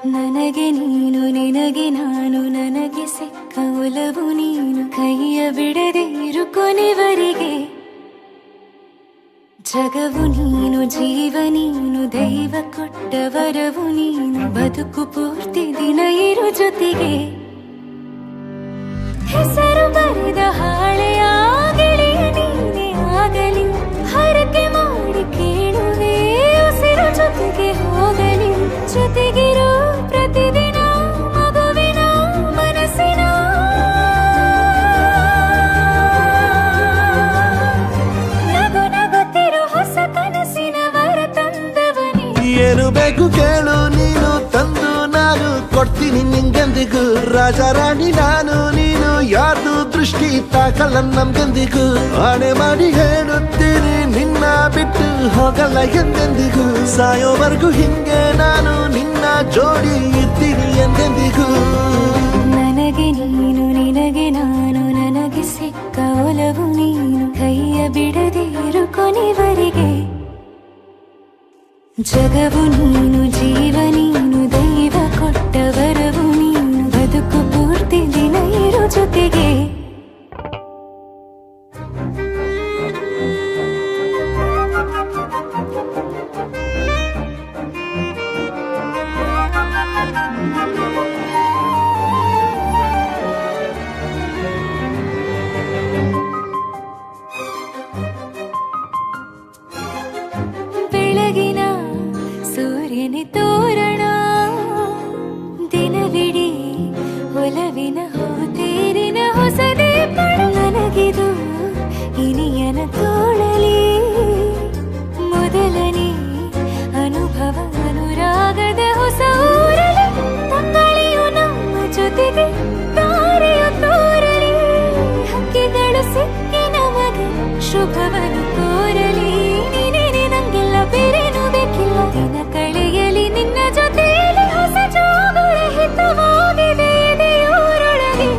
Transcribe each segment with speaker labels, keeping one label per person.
Speaker 1: ನನಗೆ ನೀನು ನಿನಗೆ ನಾನು ನನಗೆ ಸಿಕ್ಕ ಒಲವು ನೀನು ಕೈಯ ಬಿಡದೆ ಇರು ಕೊನೆವರೆಗೆ ಜಗವು ನೀನು ಜೀವ ನೀನು ದೈವ ಕೊಟ್ಟ ವರವು ನೀನು ಬದುಕು ಪೂರ್ತಿ ದಿನ ಇರು ಜೊತೆಗೆ ಹೆಸರು ಬರೆದ ಹಾಳೆಯ ಗೆಳೆಯ ನೀನೇ ಆಗಲಿ ಹರಕೆ ಮಾಡಿ ಕೇಳುವೆ ಉಸಿರು ಜೊತೆಗೆ ಹೋಗಲಿ ಜೊತೆಗಿರೋ ಪ್ರತಿದಿನ ಮಗುವಿನ ಮನಸ್ಸಿನ ನಗು ನಗುತ್ತಿರೋ ಹೊಸ ಕನಸಿನ ವರ ತಂದವನೇ
Speaker 2: ಏನು ಬೇಕು ಕೇಳು ನೀನು ತಂದು ನಾನು ಕೊಡ್ತೀನಿ ನಿಂಗೆಂದಿಗೂ ರಾಜ ರಾಣಿ ನಾನು ನೀನು ಯಾರ್ದು ದೃಷ್ಟಿ ತಾಕಲ್ಲ ನಮ್ಗೆಂದಿಗೂ ಆಣೆ ಮಾಡಿ ಹೇಳುತ್ತೀನಿ ನಿನ್ನ ಬಿಟ್ಟು ಹೋಗಲ್ಲ ಎಂದೆಂದಿಗೂ ಸಾಯೋವರೆಗೂ ಹಿಂಗೆ ನಾನು ನಿನ್ನ ಜೋಡಿ ಇರ್ತೀನಿ ಎಂದೆಂದಿಗೂ
Speaker 1: ನನಗೆ ನೀನು ನಿನಗೆ ನಾನು ನನಗೆ ಸಿಕ್ಕ ಒಲವು ನೀನು ಕೈಯ ಬಿಡದೆ ಇರು ಕೊನೆವರೆಗೆ ಜಗವು ನೀನು ಜೀವ ನೀನು ದೈವ ಕೊಟ್ಟ ವರವು ನೀನು ಬದುಕು ಪೂರ್ತಿ ದಿನ ಇರು ಜೊತೆಗೆ ಬೆಳಗಿನ ಸೂರ್ಯನೇ ತೋರಣ ದಿನವಿಡೀ ಒಲವಿನ ಹೋತೇರಿನ ಹೊಸದೇ ನನಗಿದು ಇನಿಯನ ತೋಳಲಿ ಮೊದಲನೇ ಅನುಭವ ಅನುರಾಗದ ಹೊಸ ಊರಲಿ ತಂಗಳಿಯು ನಮ್ಮ ಜೊತೆಗೆ ತಾರೆಯು ತೋರಲಿ ಹಕ್ಕಿಗಳು ಸಿಕ್ಕಿ ನಮಗೆ ಶುಭವನ್ನು ಕೋರಲಿ ನೀನೇನೆ ನಂಗೆಲ್ಲ ಬೇರೇನು ಬೇಕಿಲ್ಲ ದಿನ ಕಳೆಯಲಿ ನಿನ್ನ ಜೊತೆಯಲ್ಲಿ ಹೊಸ ಜೋಗುಳ ಹಿತವಾಗಿದೆ ಎದೆಯೂರೊಳಗೆ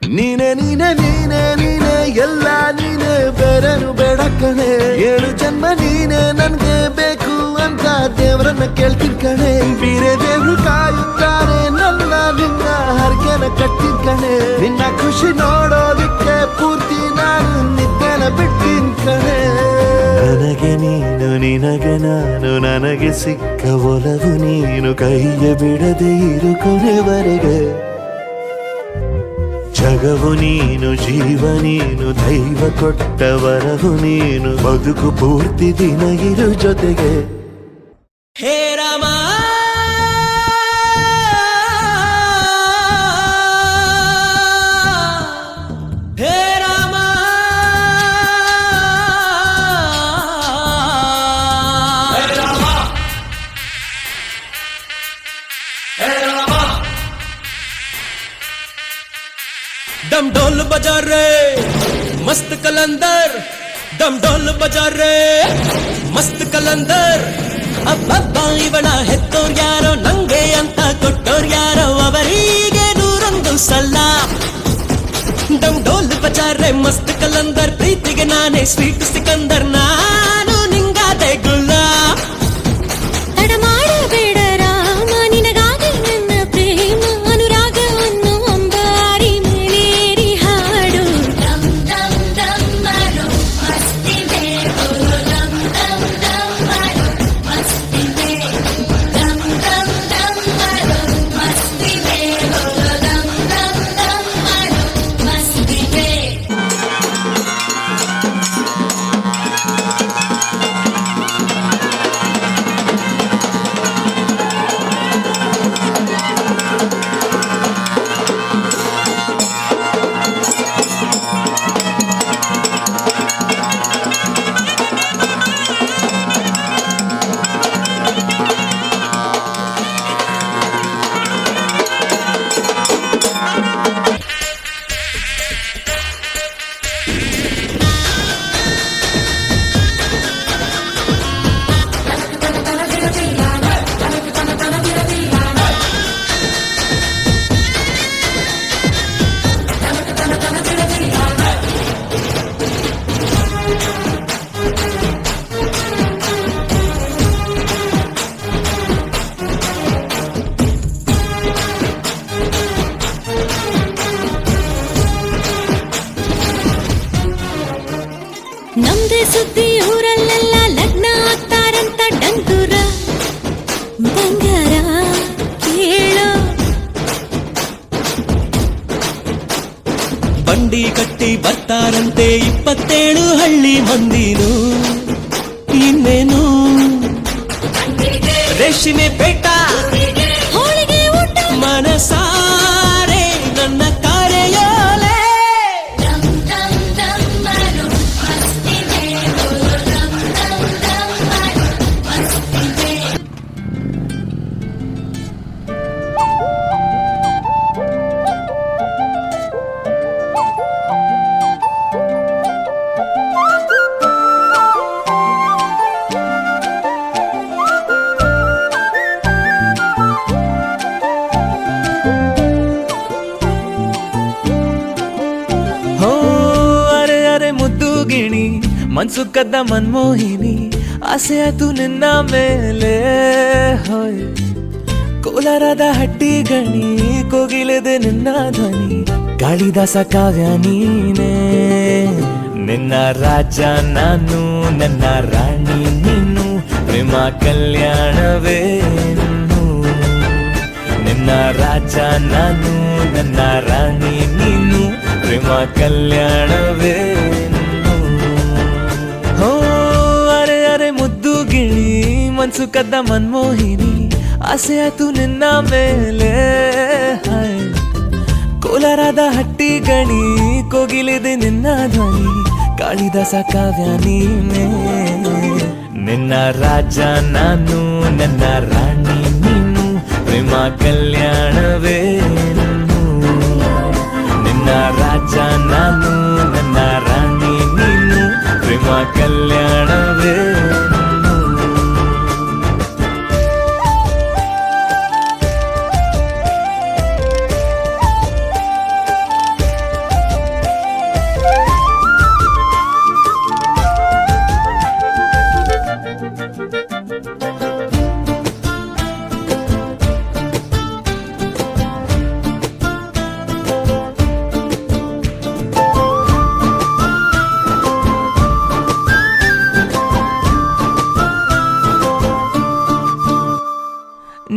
Speaker 2: ನೀನೆ ನೀನೆ ನೀನೆ ನೀನೆ ಎಲ್ಲ ನೀನೆ ಬೇರೆನು ಬೇಡ ಕಣೆ ಏಳು ಜನ್ಮ ನೀನೆ ನನ್ಗೆ ಬೇಕು ಅಂತ ದೇವರನ್ನ ಕೇಳ್ತೀನಿ ಕಣೆ ಬೇರೆ ದೇವ್ರು ಕಾಯುತ್ತಾರೆ ನನ್ನ ನಿನ್ನ ಹರ್ಗೆನ ಕಟ್ಟಿನ ಕಣೆ ನಿನ್ನ ಖುಷಿ ನೋಡೋದಿಕ್ಕೆ ಪೂರ್ತಿ ನಾನು ನಿದ್ದೆನ ಬಿಟ್ಟಿನ ಕಣೆ ನನಗೆ ನೀನು ನಿನಗೆ ನಾನು ನನಗೆ ಸಿಕ್ಕ ಒಲವು ನೀನು ಕೈಯ ಬಿಡದೆ ಇರು ಕೊನೆವರೆಗೆ ಜಗವು ನೀನು ಜೀವ ನೀನು ದೈವ ಕೊಟ್ಟ ವರವು ನೀನು ಬದುಕು ಪೂರ್ತಿ ದಿನ ಇರು ಜೊತೆಗೆ ಹೇ ರಾಮ ಹೇ ರಾಮ
Speaker 3: डम ढोल बजा रे मस्त कलंदर डम ढोल बजा रे मस्त कलंदर ಅಬ್ಬಬ್ಬ ಇವಳ ಹೆತ್ತೋರ್ ಯಾರೋ ನಂಗೆ ಅಂತ ಕೊಟ್ಟೋರ್ ಯಾರೋ ಅವರಿಗೆ ನೂರೊಂದು ಸಲ ಡಮ್ ಢೋಲ್ ಬಜಾರೆ ಮಸ್ತ್ ಕಲಂದರ್ ಪ್ರೀತಿಗೆ ನಾನೇ ಸ್ವೀಟ್ ಸಿಕಂದರ್ ನಾನು ನಿಂಗಾದೆ ಗುಲ್ಲ
Speaker 1: ತಡ ಮಾಡಬೇಡ ರಾಮ ನಿನಗಾಗಿ ನನ್ನ ಪ್ರೇಮ ಅನುರಾಗವನ್ನು ಅಂಬಾರಿ ಮೇಲೇರಿ ಹಾಡು ದಮ್ ದಮ್ ದಮ್ ಮಾಡು ಮಸ್ತಿದೆ ದಮ್ ದಮ್ ದಮ್ ಮಾಡು ಮಸ್ತಿದೆ ದಮ್ ದಮ್ ದಮ್ ಮಾಡು ಮಸ್ತಿದೆ ದಮ್ ದಮ್ ದಮ್ ಮಾಡು ಮಸ್ತಿದೆ ನಮ್ದೇ ಸುದ್ದಿ ಊರಲ್ಲೆಲ್ಲ ಲಗ್ನ ಆಗ್ತಾರಂತ ಡಂಗುರ ಬಂಗಾರ ಕೇಳೋ
Speaker 3: ಬಂಡಿ ಕಟ್ಟಿ ಬರ್ತಾರಂತೆ 27 ಹಳ್ಳಿ ಮಂದಿನು ಇನ್ನೇನು ರೇಷ್ಮೆ ಪೇಟ
Speaker 1: ಹೋಳಿಗೆ ಊಟ
Speaker 3: ಮನಸಾರೆ ನನ್ನ ಕಾರ್ಯೋಲೆ ಹೋ ಅರೆ ಅರೆ ಮುದ್ದು ಗಿಣಿ ಮನ್ಸು ಕದ್ದ ಮನ್ಮೋಹಿನಿ ಆಸೆ ಆತು ನಿನ್ನ ಮೇಲೆ ಹೋಯ್ ಕೋಲಾರದ ಹಟ್ಟಿ ಗಣಿ ಕೋಗಿಲೆದೆ ನಿನ್ನ ಧ್ವನಿ ಕಾಳಿದಾಸ ಕಾವ್ಯ ನೀನೇ ನಿನ್ನ ರಾಜ ನಾನು ನನ್ನ ರಾಣಿ ನೀನು ಪ್ರೇಮ ಕಲ್ಯಾಣವೇನು ನಿನ್ನ ರಾಜ ನಾನು ನನ್ನ ರಾಣಿ ನೀನು ಪ್ರೇಮ ಕಲ್ಯಾಣವೇನು ಹೋ ಅರೆ ಅರೆ ಮುದ್ದು ಗಿಳಿ ಮನ್ಸು ಕದ್ದ ಮನ್ಮೋಹಿನಿ ಆಸೆ ಆತು ನಿನ್ನ ಮೇಲೆ ಹಾಯ್ ಕೋಲಾರದ ಹಟ್ಟಿ ಗಣಿ ಕೋಗಿಲಿದೆ ನಿನ್ನ ಧ್ವನಿ ಕಾಳಿದಾಸ ಕಾವ್ಯ ನೀನೇ ನಿನ್ನ ರಾಜ ನಾನು ನನ್ನ ರಾಣಿ ನೀನು ಪ್ರೇಮ ಕಲ್ಯಾಣವೇನು ನಿನ್ನ ರಾಜ ನಾನು ನನ್ನ ರಾಣಿ ನೀನು ಪ್ರೇಮ ಕಲ್ಯಾಣವೇನು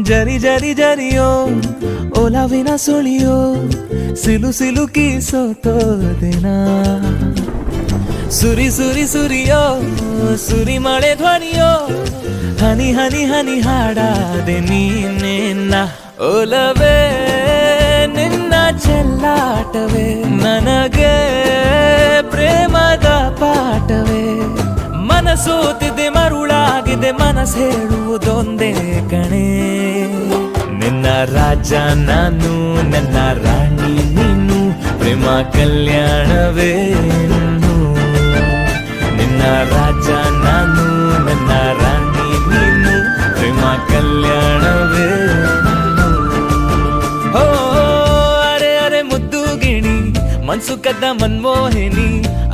Speaker 3: ಜರಿ ಜರಿ ಜರಿಯೋ ಓಲಾವಿನ ಸುಳಿಯೋ ಸಿಲು ಸಿಲುಕಿ ಸೋತೋದೆನ ಸುರಿ ಸುರಿ ಸುರಿಯೋ ಸುರಿ ಮಳೆ ಧ್ವನಿಯೋ ಹನಿ ಹನಿ ಹನಿ ಹಾಡಾದೆ ನೀನೆನ್ನ ಓಲವೇ ನಿನ್ನ ಚೆಲ್ಲಾಟವೇ ನನಗೆ ಪ್ರೇಮದ ಪಾಠವೇ ಮನಸೋತಿದೆ ಮರುಳಾಗಿದೆ ಮನಸ್ಸು ಹೇಳುವುದೊಂದೇ ಕಣೆ ನಿನ್ನ ರಾಜ ನಾನು ನನ್ನ ರಾಣಿ ನೀನು ಪ್ರೇಮ ಕಲ್ಯಾಣವೇನು ನಿನ್ನ ರಾಜ ನಾನು ನನ್ನ ರಾಣಿ ನೀನು ಪ್ರೇಮ ಕಲ್ಯಾಣವೇನು ಹೋ ಅರೆ ಅರೆ ಮುದ್ದು ಗಿಣಿ ಮನ್ಸು ಕದ್ದ ಮನ್ಮೋಹಿನಿ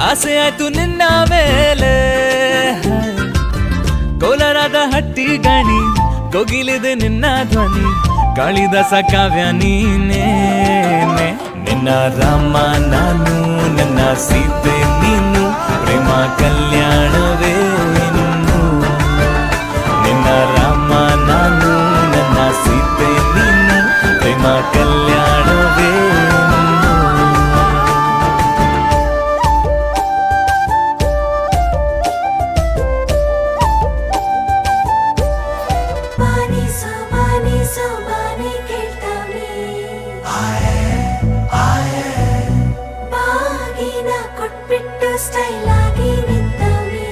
Speaker 3: ಆಸೆ ಆಯ್ತು ನಿನ್ನ ಮೇಲೆ ಕೋಲಾರದ ಹಟ್ಟಿ ಗಣಿ ಕೋಗಿಲಿದೆ ನಿನ್ನ ಧ್ವನಿ ಕಾಳಿದಾಸ ಕಾವ್ಯ ನೀನೇ ನಿನ್ನ ರಾಮ ನಾನು ನನ್ನ ಸೀತೆ ನೀನು ಪ್ರೇಮ ಕಲ್ಯಾಣವೇನು ನಿನ್ನ ರಾಮ ನಾನು ನನ್ನ ಸೀತೆ ನೀನು ಪ್ರೇಮ ಕಲ್ಯಾಣವೇನು
Speaker 1: ಬಾನಿ ಕೇಳ್ತಾವ್ನಿ ಬಾಗಿನ ಕೊಟ್ಬಿಟ್ಟು ಸ್ಟೈಲ್ ಆಗಿ ನಿಂತವ್ನಿ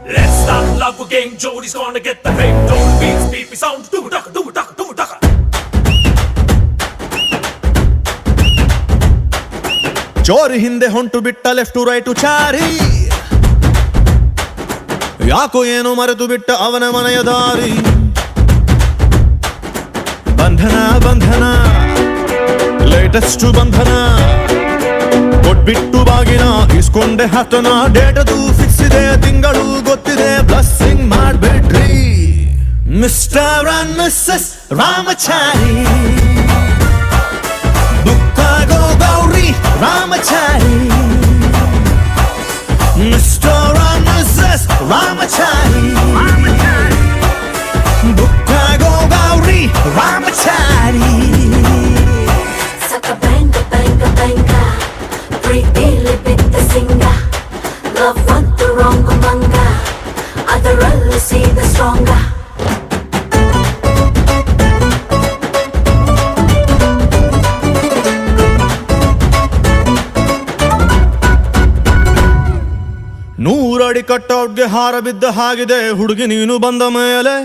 Speaker 4: Let's start love again. Jody's gonna get the hang. Don't beats, beepy sound. Do duck, do duck, do duck.
Speaker 2: ಚೋರಿ ಹಿಂದೆ ಹೊಂಟು ಬಿಟ್ಟ ಲೆಫ್ಟ್ ರೈಟು ಚಾರಿ ಯಾಕೋ ಏನೋ ಮರೆತು ಬಿಟ್ಟ ಅವನ ಮನೆಯ ದಾರಿ ಬಂಧನ ಬಂಧನ ಲೇಟೆಸ್ಟ್ ಬಂಧನ ಕೊಟ್ಬಿಟ್ಟು ಬಾಗಿನ ಇಸ್ಕೊಂಡೆ ಹತ್ತನ ಡೇಟದು ಫಿಕ್ಸ್ ಇದೆ ತಿಂಗಳು ಗೊತ್ತಿದೆ ಬ್ಲಸ್ಸಿಂಗ್ ಮಾಡ್ಬಿಟ್ರಿ ಮಿಸ್ಟರ್ ಅಂಡ್ ಮಿಸ್ಸಸ್ ರಾಮಚಾರಿ ದುಃಖ ಗೋ Gowri Ramachari mister and missus Ramachari ಬುಕ್ಕಾಗೋ Gowri Ramachari
Speaker 1: Saka banga banga banga, pretty bit the singer. Love want the wrong manga, other see the stronger.
Speaker 2: ನೂರಡಿ ಕಟ್ಔಟ್ಗೆ ಹಾರ ಬಿದ್ದ ಹಾಗಿದೆ ಹುಡುಗಿ ನೀನು ಬಂದ ಮೇಲೆ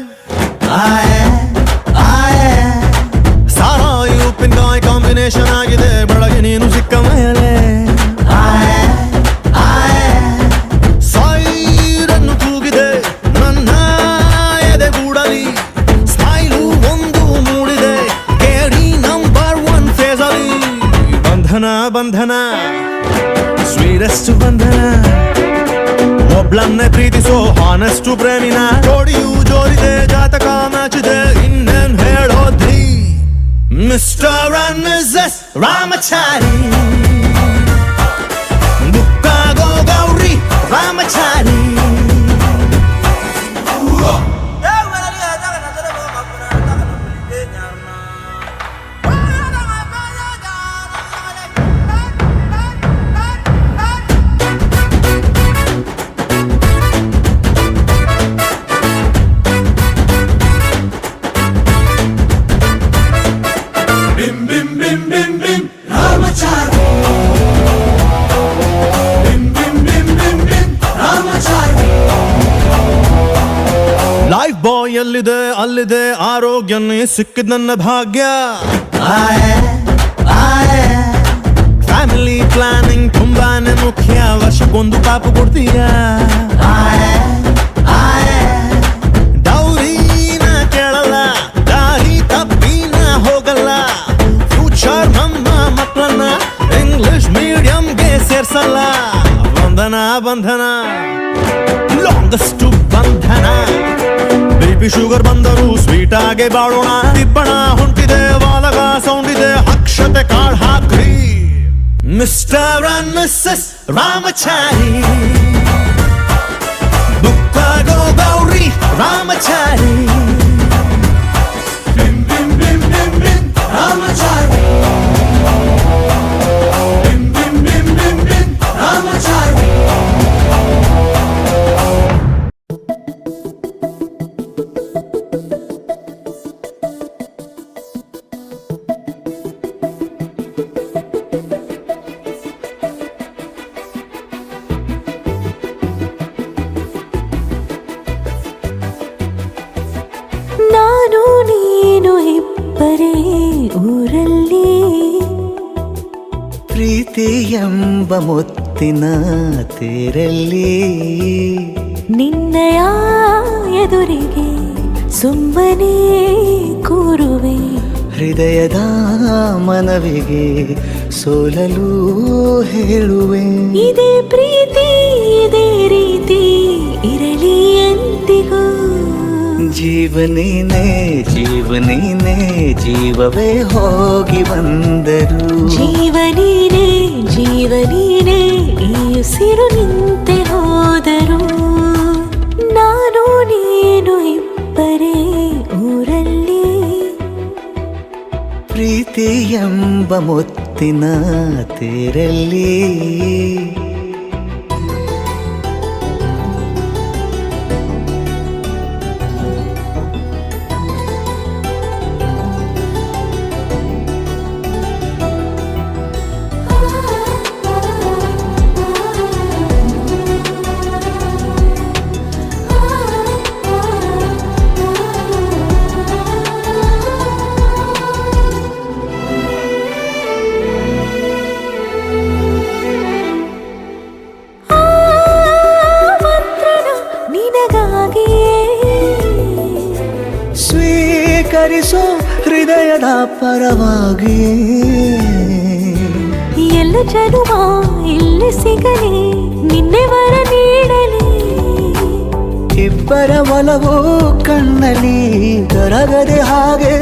Speaker 2: ಸಾರಾಯಿ ಉಪ್ಪಿನಕಾಯಿ ಕಾಂಬಿನೇಷನ್ ಆಗಿದೆ ಬೆಳಗ್ಗೆ ನೀನು ಸಿಕ್ಕ ಮೇಲೆ ಸೈರನ್ನು ಕೂಗಿದೆ ನನ್ನ ಎದೆಗೂಡಲಿ ಸ್ಮೈಲು ಒಂದು ಮೂಡಿದೆ ಕೇಳಿ ನಂಬರ್ 1 ಫೇಸ್ ಅಲ್ಲಿ ಬಂಧನ ಬಂಧನ ಸ್ವೀರೆಸ್ಟ್ ಬಂಧನ ಒಬ್ಳನ್ನೇ ಪ್ರೀತಿಸೋ ಹಾನೆಸ್ಟು ಪ್ರೇಮಿನ ಜೋಡಿಯು ಜೋರಿದೆ ಜಾತಕ ಮ್ಯಾಚಿದೆ ಇನ್ನೇನ್ ಹೇಳೋದ್ರಿ ಮಿಸ್ಟರ್ ಅಂಡ್ ಮಿಸಸ್ ರಾಮಚಾರಿ ಬುಕ್ಕಾಗೋ Gowri Ramachari
Speaker 4: Bim bim bim bim bim Ramachari Bim bim bim bim bim Ramachari
Speaker 2: life boy ಎಲ್ಲಿದೆ ಅಲ್ಲಿದೆ ಆರೋಗ್ಯನೇ ಸಿಕ್ಕಿದ ನನ್ನ ಭಾಗ್ಯ ಫ್ಯಾಮಿಲಿ ಪ್ಲಾನಿಂಗ್ ತುಂಬಾನೇ ಮುಖ್ಯ ವರ್ಷಕ್ಕೊಂದು ಪಾಪು ಕೊಡ್ತೀಯ ಡೌರಿನ ಕೇಳಲ್ಲ ದಾರಿ ತಪ್ಪಿನ ಹೋಗಲ್ಲ ಫ್ಯೂಚರ್ ನಮ್ಮ ಮಕ್ಕಳನ್ನ ಇಂಗ್ಲಿಷ್ ಮೀಡಿಯಂಗೆ ಸೇರ್ಸಲ್ಲ ಬಂಧನ ಬಂಧನ ಲಾಂಗೆಸ್ಟ್ ಬಂಧನ ಬಿಪಿ ಶುಗರ್ ಬಂದರು ಸ್ವೀಟ್ ಆಗಿ ಬಾಳೋಣ ತಿಪ್ಪಣ ಹೊಂಟಿದೆ ವಾಲಗ ಸೌಂಡ್ ಇದೆ ಅಕ್ಷತೆ ಕಾಳ್ ಹಾಕ್ರಿ ಮಿಸ್ಟರ್ ಅಂಡ್ ಮಿಸಸ್ ರಾಮಚಾರಿ ಬುಕ್ಕಾಗೋ Gowri Ramachari
Speaker 4: Bim bim bim bim bim Ramachari Bim bim bim bim bim Ramachari
Speaker 1: ನಾನು ನೀನು ಇಬ್ಬರೇ ಊರಲ್ಲಿ
Speaker 5: ಪ್ರೀತಿ ಎಂಬ ಮುತ್ತಿನ ತೇರಲ್ಲಿ
Speaker 1: ನಿನ್ನಯ ಎದುರಿಗೆ ಸುಮ್ಮನೆ ಕೂರುವೆ
Speaker 5: ಹೃದಯದ ಮನವಿಗೆ ಸೋಲಲು ಹೇಳುವೆ
Speaker 1: ಇದೇ ಪ್ರೀತಿ ಇದೇ ರೀತಿ ಇರಲಿ ಎಂದಿಗೂ
Speaker 5: ಜೀವನೇನೆ ಜೀವನೇನೆ ಜೀವವೇ ಹೋಗಿ ಬಂದರು
Speaker 1: ಜೀವನೀನೇ ಜೀವನೀನೇ ಈ ಉಸಿರು ನಿಂತೆ ಹೋದರು ನಾನು ನೀನು ಇಬ್ಬರೇ ಊರಲ್ಲಿ
Speaker 5: ಪ್ರೀತಿ ಎಂಬ ಮುತ್ತಿನ ತೇರಲ್ಲಿ ಸ್ವೀಕರಿಸೋ ಹೃದಯದ ಪರವಾಗಿ
Speaker 1: ಎಲ್ಲ ಜನುಮ ಇಲ್ಲಿ ಸಿಗಲಿ ನಿನ್ನೆ ವರ ನೀಡಲಿ
Speaker 5: ಇಬ್ಬರ ಒಲವು ಕಣ್ಣಲ್ಲಿ ಕರಗದೆ ಹಾಗೆ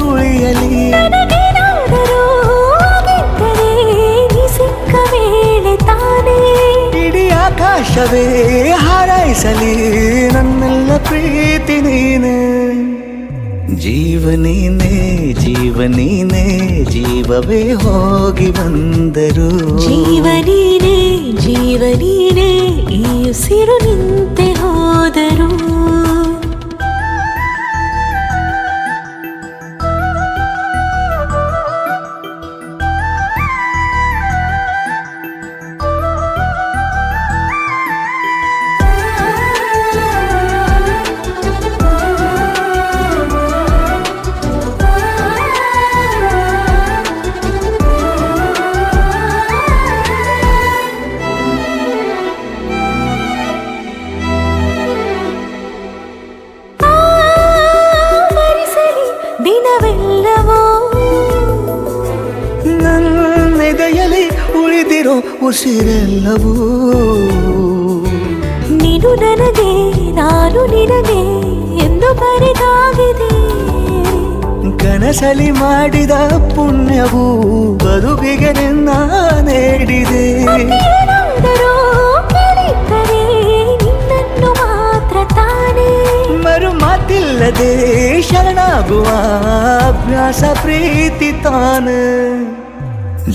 Speaker 5: ಉಳಿಯಲಿ
Speaker 1: ನನಗೇನಾದರೂ ಆಗಿದ್ದರೆ ನೀ ಸಿಕ್ಕ
Speaker 5: ಆಕಾಶವೇ ಹಾರೈಸಲಿ ನನ್ನೆಲ್ಲ ಪ್ರೀತಿ ನೀನೆ ಜೀವ ನೀನೆ ಜೀವ ನೀನೆ ಜೀವವೇ ಹೋಗಿ ಬಂದರು
Speaker 1: ಜೀವನೀನೇ ಜೀವನೀನೇ ಈ ಉಸಿರು ನಿಂತೆ ಹೋದರು ದಿನವೆಲ್ಲವೋ
Speaker 5: ನನ್ನೆದೆಯಲ್ಲಿ ಉಳಿದಿರೋ ಉಸಿರೆಲ್ಲವೂ
Speaker 1: ನೀನು ನನಗೆ ನಾನು ನಿನಗೆ ಎಂದು ಬರೆದಾಗಿದೆ
Speaker 5: ಕನಸಲಿ ಮಾಡಿದ ಪುಣ್ಯವು ಬದುಕಿಗೆ ನಿನ್ನ ನೀಡಿದೆ
Speaker 1: ಏನಾದರೂ ಕೇಳಿದ್ದರೆ ನಿನ್ನನ್ನು ಮಾತ್ರ ತಾನೇ
Speaker 5: ಮರು ಮಾತಿಲ್ಲದೆ ಶರಣಾಗುವ ಅಭ್ಯಾಸ ಪ್ರೀತಿ ತಾನೆ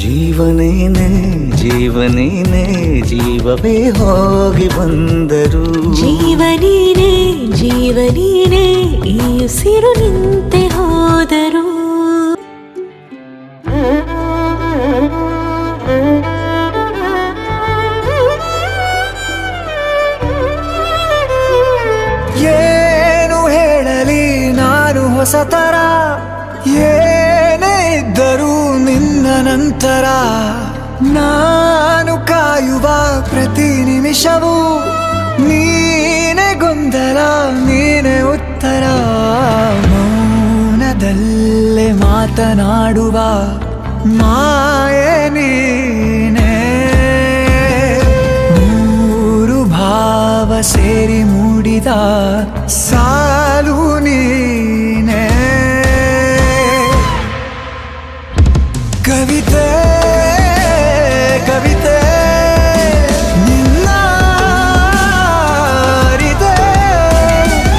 Speaker 5: ಜೀವನೇನೆ ಜೀವನೇನೆ ಜೀವವೇ ಹೋಗಿ ಬಂದರು
Speaker 1: ಜೀವನೀನೇ ಜೀವನೀನೇ ಈ ಉಸಿರು ನಿಂತೆ ಹೋದರು
Speaker 5: ಏನು ಹೇಳಲಿ ನಾನು ಹೊಸತರ ಏನೇ ಇದ್ದರೂ ನಿನ್ನ ನಂತರ ನಾನು ಕಾಯುವ ಪ್ರತಿ ನಿಮಿಷವೂ ನೀನೆ ಗೊಂದಲ ನೀನೆ ಉತ್ತರ ಮೌನದಲ್ಲೇ ಮಾತನಾಡುವ ಮಾಯೆ ನೀನೆ ಮೂರು ಭಾವ ಸೇರಿ ಮೂಡಿದ ಸಾಲು ನೀನೆ ಕವಿತೆ ಕವಿತೆ ನಿನ್ನ ಅರಿತೆ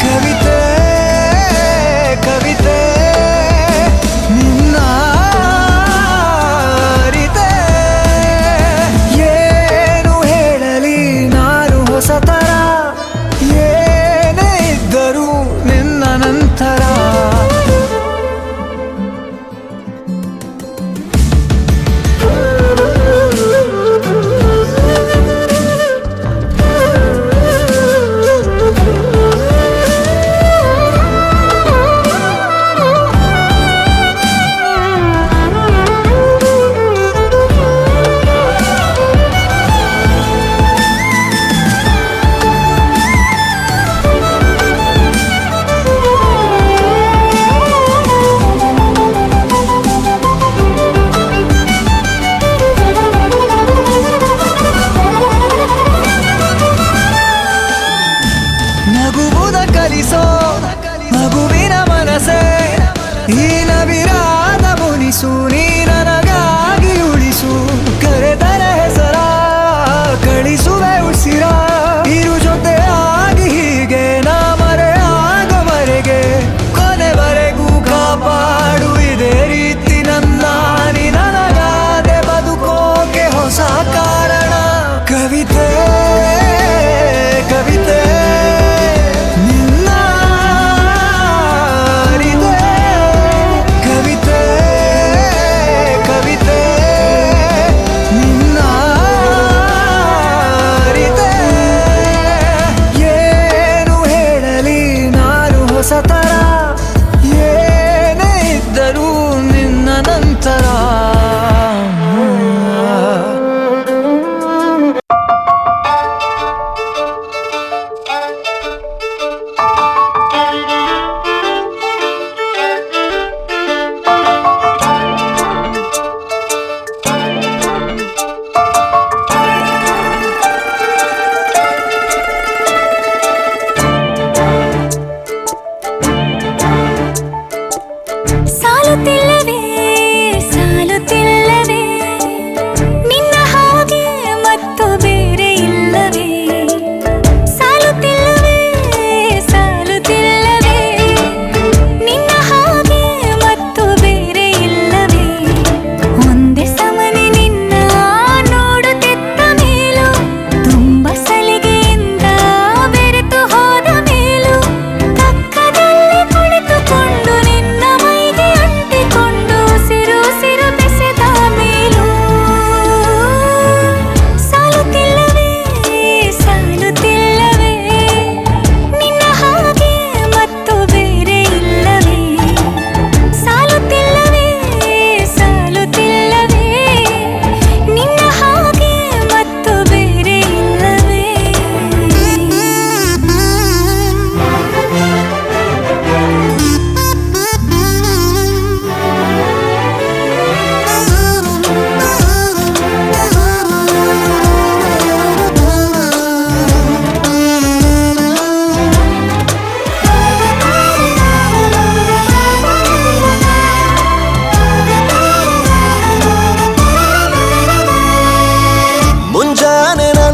Speaker 5: ಕವಿತೆ ಕವಿತೆ ನಿನ್ನ ಅರಿತೆ ಏನು ಹೇಳಲಿ ನಾನು ಹೊಸತರ ಏನೇ ಇದ್ದರೂ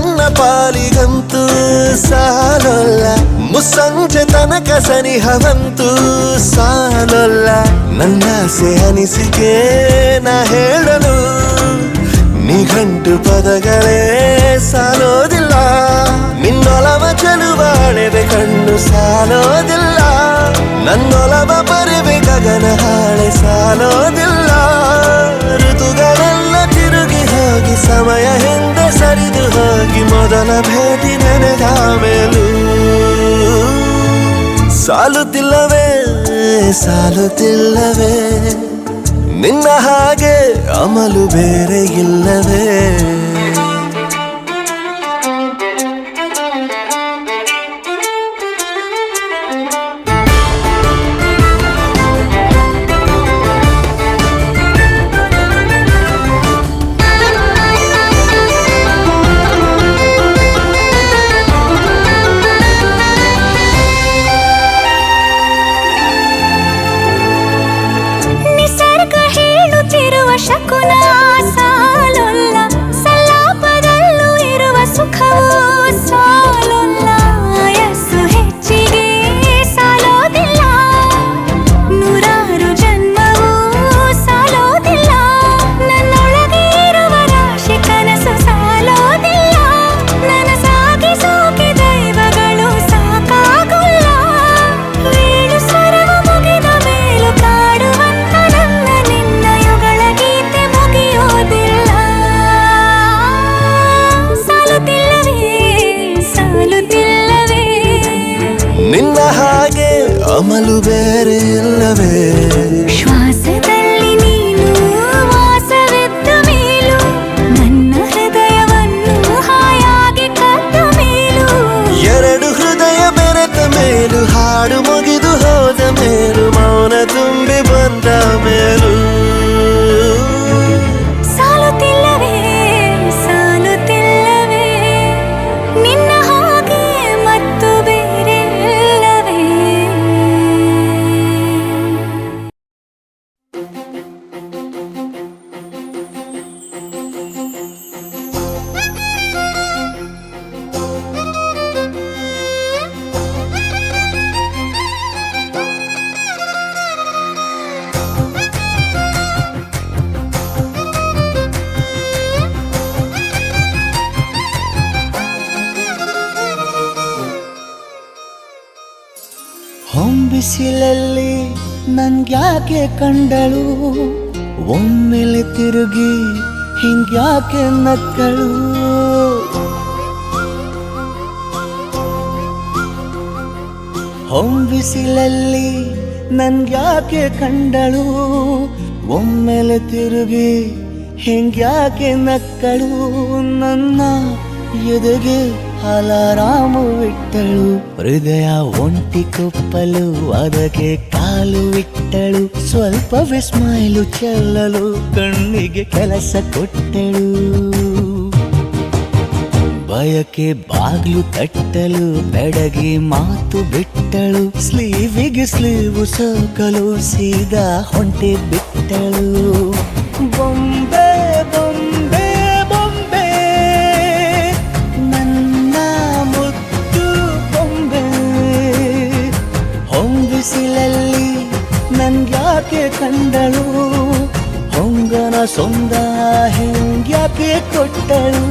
Speaker 2: ನನ್ನ ಪಾಲಿಗಂತೂ ಸಾಲೋಲ್ಲ, ಮುಸ್ಸಂಜೆ ತನಕ ಸನಿಹವಂತೂ ಸಾಲೋಲ್ಲ. ನನ್ನಾಸೆ ಅನಿಸಿಕೆ ನಾ ಹೇಳಲು ನಿಘಂಟು ಪದಗಳೇ ಸಾಲೋದಿಲ್ಲ. ನಿನ್ನೊಲವ ಚೆಲುವಾಳೆವೆ ಕಣ್ಣು ಸಾಲೋದಿಲ್ಲ, ನನ್ನೊಲವ ಬರೆವೆ ಗಗನ ಹಾಳೆ ಸಾಲೋದಿಲ್ಲ. ಋತುಗಳೆಲ್ಲ ತಿರುಗಿ ಹೋಗಿ ಸಮಯ ಹಿಂದೆ ಸರಿದು ಹೋಗಿ ಮೊದಲ ಭೇಟಿ ನೆನೆದ ಮೇಲೂ ಸಾಲುತ್ತಿಲ್ಲವೇ ಸಾಲುತ್ತಿಲ್ಲವೇ, ನಿನ್ನ ಹಾಗೆ ಅಮಲು ಬೇರೆ ಇಲ್ಲವೇ.
Speaker 1: ಶಕುನ ಸಾಲೊಲ್ಲ, ಸಲಾಪದಲ್ಲೂ ಇರುವ ಸುಖವೂ ಸಾಲೊಲ್ಲ. ಯಸ್ಸು ಹೆಚ್ಚಿಗೆ ಸಾಲೋದಿಲ್ಲ, ನೂರಾರು ಜನ್ಮವೂ ಸಾಲೋದಿಲ್ಲ. ನನ್ನೊಳಗೆ ಇರುವ ರಾಶಿ ಕನಸು ಸಾಲೋದಿಲ್ಲ, ನನ್ನ ಸಾಗಿಸೋಕೆ ದೈವಗಳು ಸಾಕಾಗುಲ್ಲ. ಏಳು ಸ್ವರವು ಮುಗಿದ ಮೇಲೂ ಕಾಡುವಂತ ನನ್ನ ನಿನ್ನ ಯುಗಳ ಗೀತೆ ಮುಗಿಯೋದಿಲ್ಲ. ಸಾಲುತ್ತಿಲ್ಲವೇ ಸಾಲುತ್ತಿಲ್ಲವೇ,
Speaker 2: ನಿನ್ನ ಹಾಗೆ ಅಮಲು ಬೇರೆ ಇಲ್ಲವೇ.
Speaker 1: ಶ್ವಾಸದಲ್ಲಿ ನೀನು ವಾಸವಿದ್ದ ಮೇಲೂ ನನ್ನ ಹೃದಯವನ್ನು ಹಾಯಾಗಿ ಕದ್ದ ಮೇಲೂ,
Speaker 2: ಎರಡು ಹೃದಯ ಬೆರೆತ ಮೇಲೂ ಹಾಡು ಮುಗಿದು ಹೋದ ಮೇಲೂ ಮೌನ ತುಂಬಿ ಬಂದ ಮೇಲೂ
Speaker 1: ಸಾಲುತ್ತಿಲ್ಲವೇ ಸಾಲುತ್ತಿಲ್ಲವೇ, ನಿನ್ನ ಹಾಗೆ ಮತ್ತು ಬೇರೆ ಇಲ್ಲವೇ.
Speaker 5: ಹೊಂಬಿಸಿಲಲ್ಲಿ ನನ್ಗ್ಯಾಕೆ ಕಂಡಳು, ಒಮ್ಮೆಲೆ ತಿರುಗಿ ಹಿಂಗ್ಯಾಕೆ ನಕ್ಕಳು. ಹೊಂಬಿಸಿಲಲ್ಲಿ ನನ್ಗ್ಯಾಕೆ ಕಂಡಳು, ಒಮ್ಮೆಲೆ ತಿರುಗಿ ಹಿಂಗ್ಯಾಕೆ ನಕ್ಕಳು. ನನ್ನ ಎದೆಗೆ ಅಲಾರಾಮು ಇಟ್ಟಳು, ಹೃದಯ ಒಂಟಿ ಕೊಪ್ಪಲು ಅದಕ್ಕೆ ಕಾಲು ಇಟ್ಟಳು. ಸ್ವಲ್ಪವೇ ಸ್ಮೈಲು ಚೆಲ್ಲಲು ಕಣ್ಣಿಗೆ ಕೆಲಸ ಕೊಟ್ಟಳು. ಬಯಕೆ ಬಾಗ್ಲು ತಟ್ಟಲು ಬೆಡಗಿ ಮಾತು ಬಿಟ್ಟಳು. ಸ್ಲೀವಿಗೆ ಸ್ಲೀವು ಸೋಕಲು ಸೀದಾ ಹೊಂಟೆ ಬಿಟ್ಟಳು. ಬೊಂಬೆ ಬೊಂಬೆ ಬೊಂಬೆ ನನ್ನ ಮುದ್ದು ಬೊಂಬೆ, ಹೊಂಬಿಸಿಲಲ್ಲಿ ನನ್ಗ್ಯಾಕೆ ಕಂಡಳು, ಹೊಂಗನ ಸೊಂದ ಹೆಂಗ್ಯಾಕೆ ಕೊಟ್ಟಳು.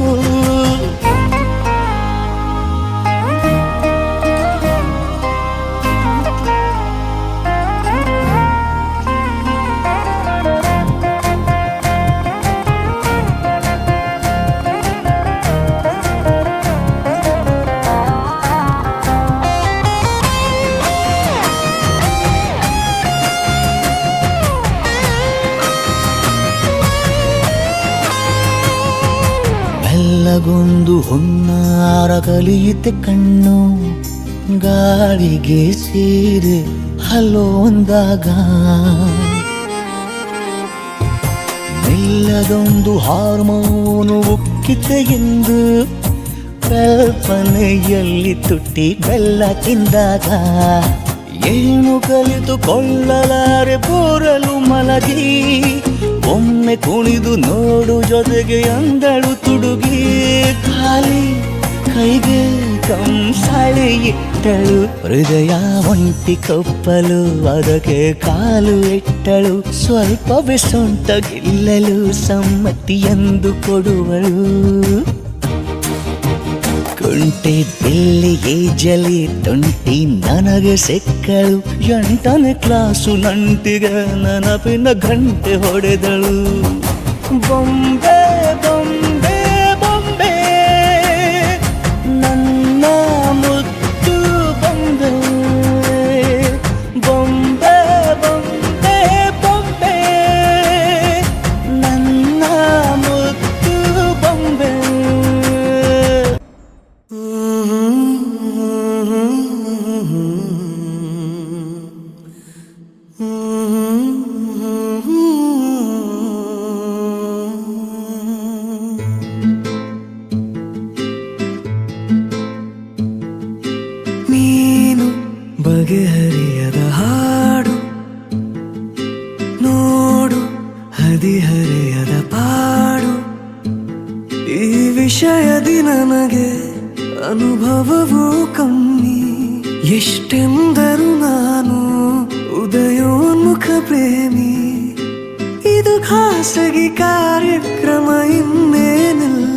Speaker 5: ಬೆಲ್ಲಗೊಂದು ಹುನ್ನಾರ ಕಲಿಯಿತೆ ಕಣ್ಣು, ಗಾಳಿಗೆ ಸೀರೆ ಹಲೋ ಅಂದಾಗ ನಿಲ್ಲದೊಂದು ಹಾರ್ಮೋನು ಉಕ್ಕಿತೆ ಎಂದು ಕಲ್ಪನೆಯಲ್ಲಿ ತುಟ್ಟಿ ಬೆಲ್ಲ ತಿಂದಾಗ ಏನು ಕಲಿತುಕೊಳ್ಳಲಾರೆ ಬೋರಲು ಮಲಗಿ ಒಮ್ಮೆ ಕುಣಿದು ನೋಡು ಜೊತೆಗೆ ಅಂದಳು ತುಡುಗಿ. ಖಾಲಿ ಕೈಗೆ ಕಂಸಾಳೆ ಇಟ್ಟಳು, ಹೃದಯ ಒಂಟಿ ಕಪ್ಪಲು ಅದಕ್ಕೆ ಕಾಲು ಇಟ್ಟಳು. ಸ್ವಲ್ಪವೇ ಸೊಂಟ ಗೆಲ್ಲಲು ಸಮ್ಮತಿ ಎಂದು ಕೊಡುವಳು. ಕುಂಟೆ ಬಿಲ್ಲಿಗೆ ಜಲಿ ತುಂಟಿ ನನಗೆ ಸಿಕ್ಕಳು, 8ನೇ ಕ್ಲಾಸು ನಂಟಿಗೆ ನೆನಪಿನ ಗಂಟೆ ಹೊಡೆದಳು. ಬೊಂಬೆ ಬೊಂಬೆ ಬೊಂಬೆ ನನ್ನ ಮುದ್ದು ಬೊಂಬೆ. ಬೊಂಬೆ ಬೊಂಬೆ ಬೊಂಬೆ ನನ್ನ ಮುದ್ದು ಬೊಂಬೆ.
Speaker 6: ನೀನು ಬಗೆಹರಿಯದ ಹಾಡು, ನೋಡು ಹದಿಹರೆಯದ ಪಾಡು. ಈ ವಿಷಯದಿ ನನಗೆ ಅನುಭವವೂ ಕಮ್ಮಿ, ಎಷ್ಟೆಂದರೂ ನಾನು ಉದಯೋನ್ಮುಖ ಪ್ರೇಮಿ. ಇದು ಖಾಸಗಿ ಕಾರ್ಯಕ್ರಮ ಇನ್ನೇನಿಲ್ಲ.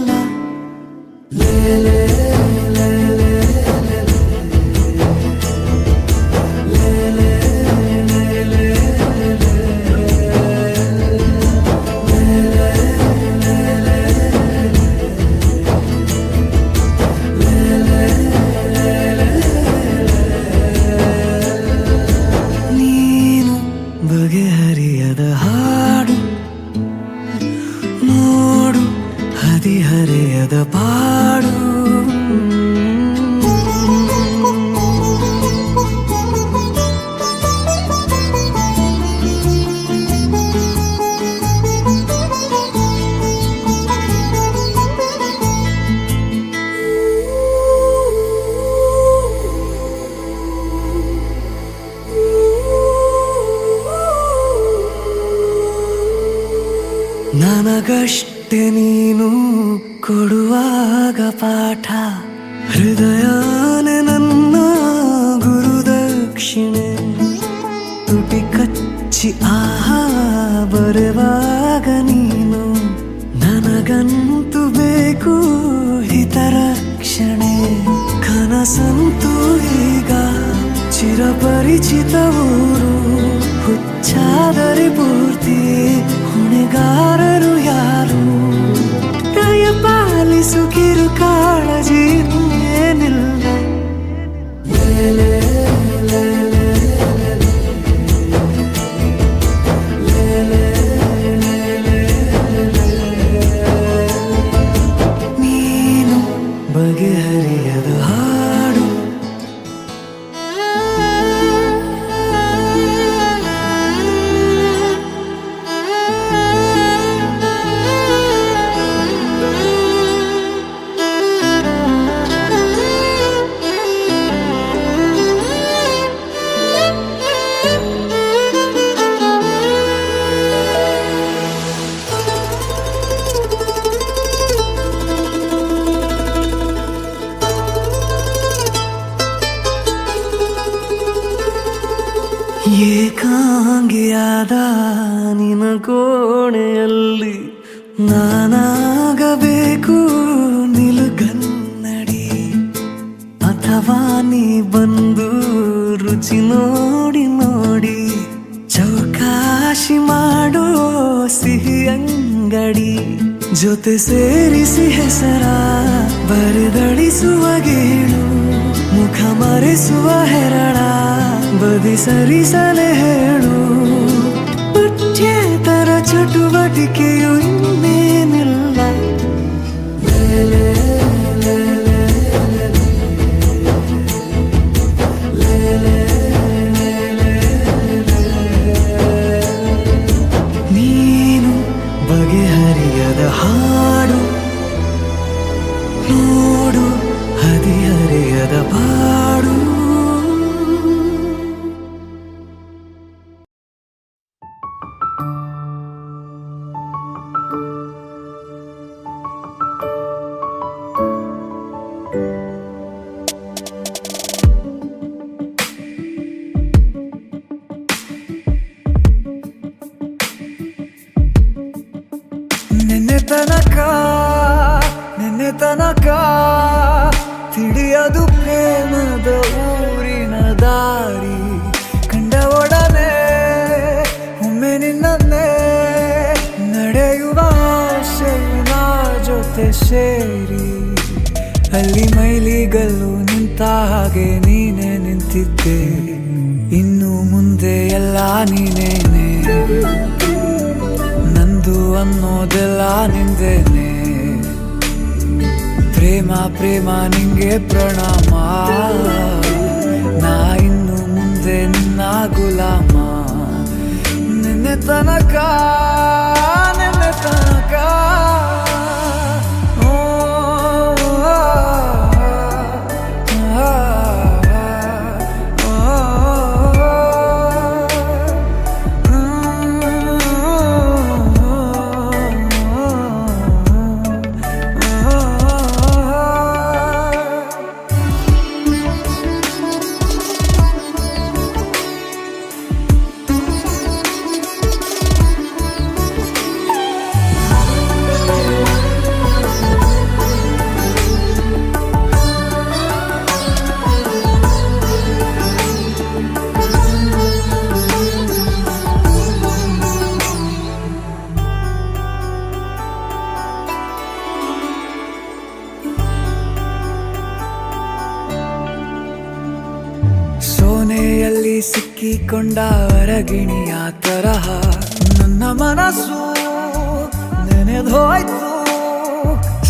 Speaker 6: ನೀನು ಬಗೆಹರಿಯದ ಹಾಡು, ನೋಡು ಹದಿಹರೆಯದ ಪಾಡು. ನನಗಷ್ಟೆ ನೀನು ಕೊಡುವಾಗ ಪಾಠ, ಹೃದಯನೇ ನನ್ನ ಗುರುದಕ್ಷಿಣೆ. ತುಟಿ ಕಚ್ಚಿ ಆಹಾ ಬರುವಾಗ ನೀನು, ನನಗಂತೂ ಬೇಕು ಹಿತರಕ್ಷಣೆ. ಕನಸಂತೂ ಈಗ ಚಿರಪರಿಚಿತ ಊರು, ಹುಚ್ಚಾದರೆ ಪೂರ್ತಿ ಹೊಣೆಗಾರರು ಯಾರು. ದಯ ಪಾಲಿಸು ಕಿರು ಕಾಳಜಿ ಏನಿಲ್ಲ. ನೀನು ಬಗೆಹರಿಯದ ಹಾಡು, ಏಕಾಂಗಿಯಾದ ನಿನ ಕೋಣೆಯಲ್ಲಿ ನಾನಾಗಬೇಕು ನಿಲುಗನ್ನಡಿ. ಅಥವಾ ನೀ ಬಂದು ರುಚಿ ನೋಡಿ ನೋಡಿ ಚೌಕಾಶಿ ಮಾಡೋ ಸಿಹಿ ಅಂಗಡಿ. ಜೊತೆ ಸೇರಿಸಿ ಹೆಸರ ಬರೆದಳಿಸುವ ಗೇಳು, ಮುಖ ಮರೆಸುವ ಹೆರಳ ಬದಿ ಸರಿಸಲೆ ಹೇಳು. ಪಠ್ಯೇತರ ಚಟುವಟಿಕೆಯು ಇನ್ನೇನಿಲ್ಲ. ನೀನು ಬಗೆಹರಿಯದ ಹಾಡು, ನೋಡು ಹದಿಹರೆಯದ ಪಾಡು. ಅಲ್ಲಿ ಮೈಲಿಗಲ್ಲು ನಿಂತ ಹಾಗೆ ನೀನೆ ನಿಂತಿದ್ದೆ, ಇನ್ನು ಮುಂದೆ ಎಲ್ಲ ನೀನೇನೆ, ನಂದು ಅನ್ನೋದೆಲ್ಲ ನಿಂದೇನೆ. ಪ್ರೇಮ ಪ್ರೇಮ ನಿಂಗೆ ಪ್ರಣಾಮ, ನಾ ಇನ್ನು ಮುಂದೆ ನಿನ್ನ ಗುಲಾಮ. ನಿನ್ನೆ ತನಕ ನಿನ್ನೆ ತನಕ ಸೋನೆಯಲ್ಲಿ ಸಿಕ್ಕಿಕೊಂಡ ಅರಗಿಣಿಯ ತರಹ ನನ್ನ ಮನಸ್ಸು ನೆನೆದೋಯ್ತು.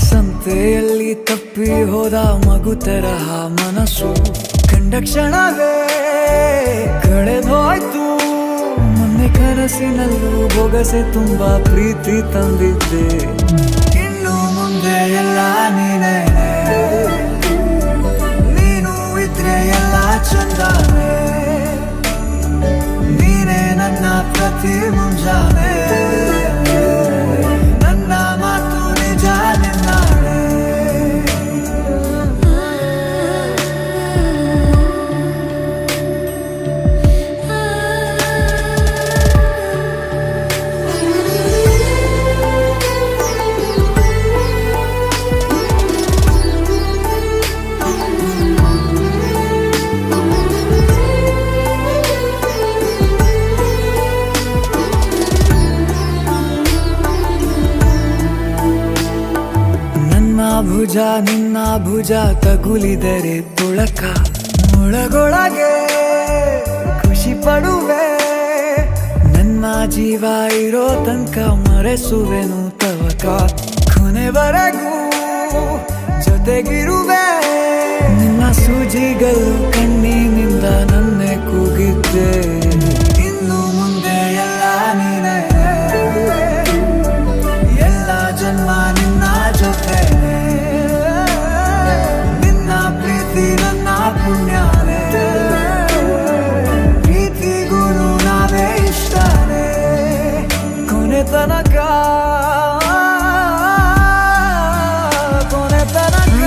Speaker 6: ಸಂತೆಯಲ್ಲಿ ತಪ್ಪಿ ಹೋದ ಮಗು ತರಹ ಮನಸ್ಸು ಕಂಡ ಕ್ಷಣವೇ ಕಳೆದೋಯ್ತು. ಮೊನ್ನೆ ಕನಸಿನಲ್ಲೂ ಬೊಗಸೆ ತುಂಬಾ ಪ್ರೀತಿ ತಂದಿದ್ದೆ, ಇನ್ನು ಮುಂದೆ ಎಲ್ಲ ನೀನೇ, ಎಲ್ಲ ಚಂದಾನೆ, ನೀನೇ ನನ್ನ ಪ್ರತಿ ಮುಂಜಾನೆ, ನನ್ನ ಮಾತು ನಿಜ ನಿನ್ನಾಳೆ. ಭುಜ ನಿನ್ನ ಭುಜ ತಗುಲಿದರೆ ತುಳಕ, ಒಳಗೊಳಗೆ ಖುಷಿ ಪಡುವೆ. ನನ್ನ ಜೀವ ಇರೋ ತನಕ ಮರೆಸುವೆನು ತವಕ, ಕೊನೆವರೆಗೂ ಜೊತೆಗಿರುವೆ. ನಿನ್ನ ಸೂಜಿಗಳು ಕಣ್ಣಿನಿಂದ ನನ್ನೆ ಕೂಗಿದ್ದೆ, ಇನ್ನು ಮುಂದೆ ಎಲ್ಲ ನೀನೇ, ಎಲ್ಲ ಜನ್ಮ ನಿನ್ನ ಜೊತೆ. ನನ್ನ ಪುಣ್ಯನೇ, ಪ್ರೀತಿಗೂ ನಾವೇ ಇಷ್ಟನೇ, ಕೊನೆ ತನಕ ಕೊನೆ ತನಕ.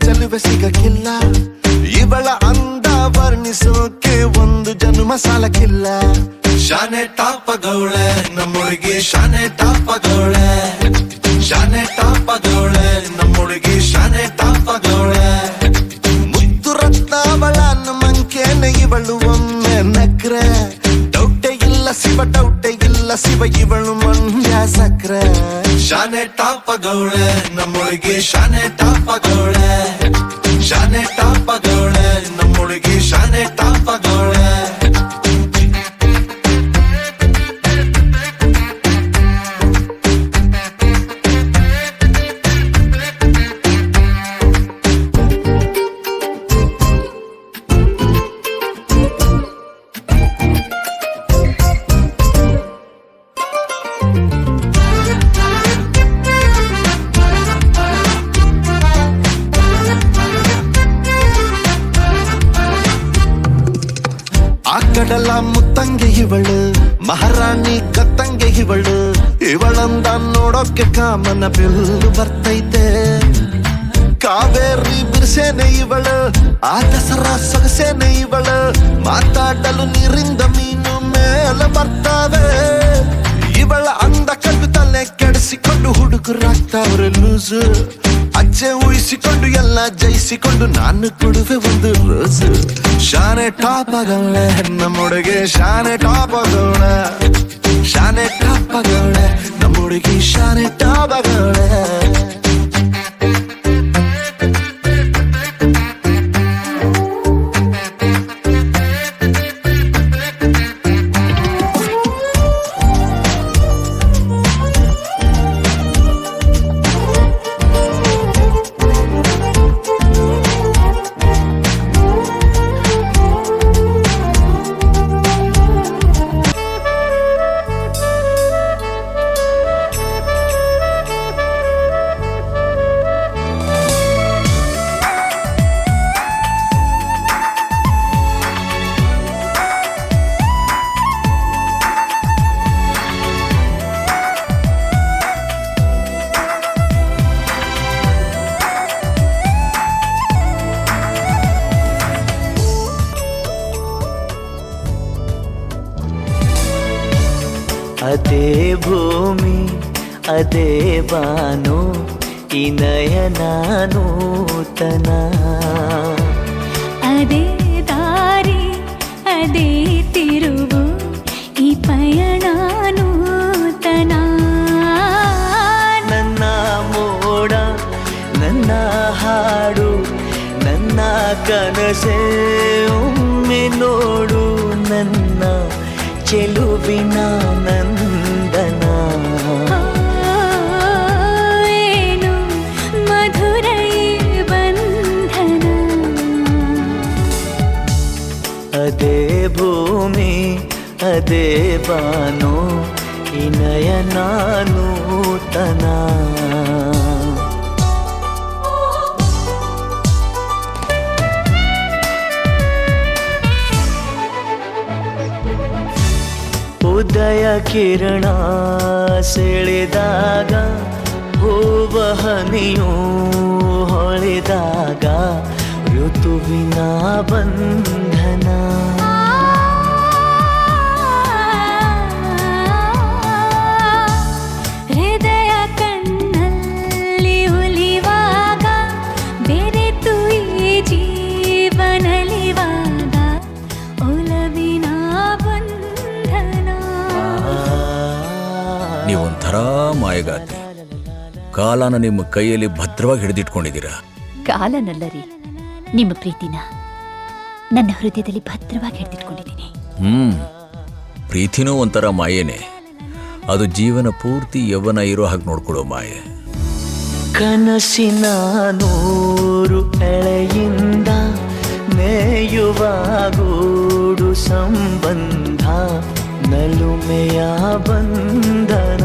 Speaker 2: ಚೆಲುವೆ ಸಿಗಕ್ಕಿಲ್ಲ, ಇವಳ ಅಂದ ವರ್ಣಿಸೋಕೆ ಒಂದು ಜನ್ಮ ಸಾಲಕ್ಕಿಲ್ಲ. ಶಾನೆ ಟಾಪಗೌಳೆ ನಮ್ಮೊಳಗೆ, ಶಾನೆ ಟಾಪಗೌಳೆ, ಶಾನೆ ಟಾಪಗೌಳೆ ನಮ್ಮೊಳಗೆ, ಶಾನೆ ಟಾಪಗೌಳೆ. ಮುತ್ತು ರತ್ನಾವಳ ಮಂಕೇನೆ ಇವಳು ಒಮ್ಮೆ ನಕ್ರೆ, ಡೌಟೆ ಇಲ್ಲ ಶಿವ, ಡೌಟೆ ಇಲ್ಲ ಶಿವ, ಇವಳು ಮಂಡ್ಯ ಸಕ್ರೆ. ಶಾನೆ ಟಾಪಗೌಳೆ ನಮ್ಮೊಳಗೆ, ಶಾನೆ ಟಾಪಗೌಳೆ, ಶಾನೆ ಟಾಪಗೌಳೆ ನಮ್ಮೊಳಗೆ, ಶಾನೆ ಟಾಪಗೌಳೆ. ಕಡಲ ಮುತ್ತಂಗೆ ಇವಳು, ಮಹಾರಾಣಿ ಕತ್ತಂಗೆ ಇವಳು, ಇವಳಂದ ನೋಡೋಕೆ ಕಾಮನ ಬಿಲ್ಲು ಬರ್ತೈತೆ. ಕಾವೇರಿ ಬಿರ್ಸೇನೆ ಇವಳು, ಆ ದಸರಾ ಸೊಗಸೇನೆ ಇವಳು, ಮಾತಾಡಲು ನೀರಿಂದ ಮೀನು ಮೇಲೆ ಬರ್ತಾವೆ. ಇವಳ ಅಂದ ಕಂಡು ತಲೆ ಕೆಡಿಸಿಕೊಂಡು ಹುಡುಗರಾಗ್ತಾವ್ರೆ ಲೂಸು. ಅಜ್ಜೆ ಊಹಿಸಿಕೊಂಡು ಎಲ್ಲ ಜಯಿಸಿಕೊಂಡು ನಾನು ಕೊಡುವೆ ಒಂದು ರೋಸು. ಶಾನೆ ಟಾಪ್ ಆಗವಳೆ ನಮ್ಮೊಳಗೆ, ಶಾನೆ ಟಾಪ್ ಆಗವಳೆ, ಶಾನೆ ಟಾಪ್ ಆಗವಳೆ ನಮ್ಮೊಳಗೆ, ಶಾನೆ ಟಾಪ್ ಆಗವಳೆ.
Speaker 5: ಅದೇ ಭೂಮಿ ಅದೇ ಬಾನು ಈ ನಯನ ನೂತನ.
Speaker 7: ಅದೇ ದಾರಿ ಅದೇ ತಿರುವು ಈ ಪಯಣ ನೂತನ.
Speaker 5: ನನ್ನ ಮೋಡ ನನ್ನ ಹಾಡು ನನ್ನ ಕನಸೆ ಒಮ್ಮೆ ನೋಡು, ನನ್ನ ಚೆಲುವಿನ ನಂದನ.
Speaker 7: ಏನು ಮಧುರ ಈ ಬಂಧನ.
Speaker 5: ಅದೇ ಭೂಮಿ ಅದೇ ಬಾನು ಈ ನಯನ ನೂತನ. ಉದಯ ಕಿರಣ ಸೆಳೆದಾಗ ಹೂವ ಹನಿಯೂ ಹೊಳೆದಾಗ ಋತುವಿನ ಬಂಧನ.
Speaker 7: ಹೃದಯ ಕಣ್ಣಲ್ಲಿ ಉಲಿವಾಗ ಬೆರೆತು ಈ ಜೀವನಲಿವಾಗ ಒಲವಿನ ಬಂಧನ.
Speaker 8: ನೀವೊಂಥರ ಮಾಯಗಾತಿ. ಕಾಲನ ನಿಮ್ಮ ಕೈಯಲ್ಲಿ ಭದ್ರವಾಗಿ ಹಿಡಿದಿಟ್ಕೊಂಡಿದ್ದೀರಾ.
Speaker 9: ಕಾಲನಲ್ಲರಿ, ನಿಮ್ಮ ಪ್ರೀತಿನ ನನ್ನ ಹೃದಯದಲ್ಲಿ ಭದ್ರವಾಗಿ ಹಿಡಿದಿಟ್ಕೊಂಡಿದ್ದೀನಿ.
Speaker 8: ಪ್ರೀತಿನೂ ಒಂಥರ ಮಾಯೇನೆ. ಅದು ಜೀವನ ಪೂರ್ತಿ ಯೌವನ ಇರೋ ಹಾಗೆ ನೋಡ್ಕೊಳ್ಳೋ ಮಾಯೆ.
Speaker 5: ಕನಸಿನ ನೂರು ಎಳೆಯಿಂದ ನೇಯುವ ಗೂಡು ಸಂಬಂಧ ನಲುಮೆಯ ಬಂಧನ.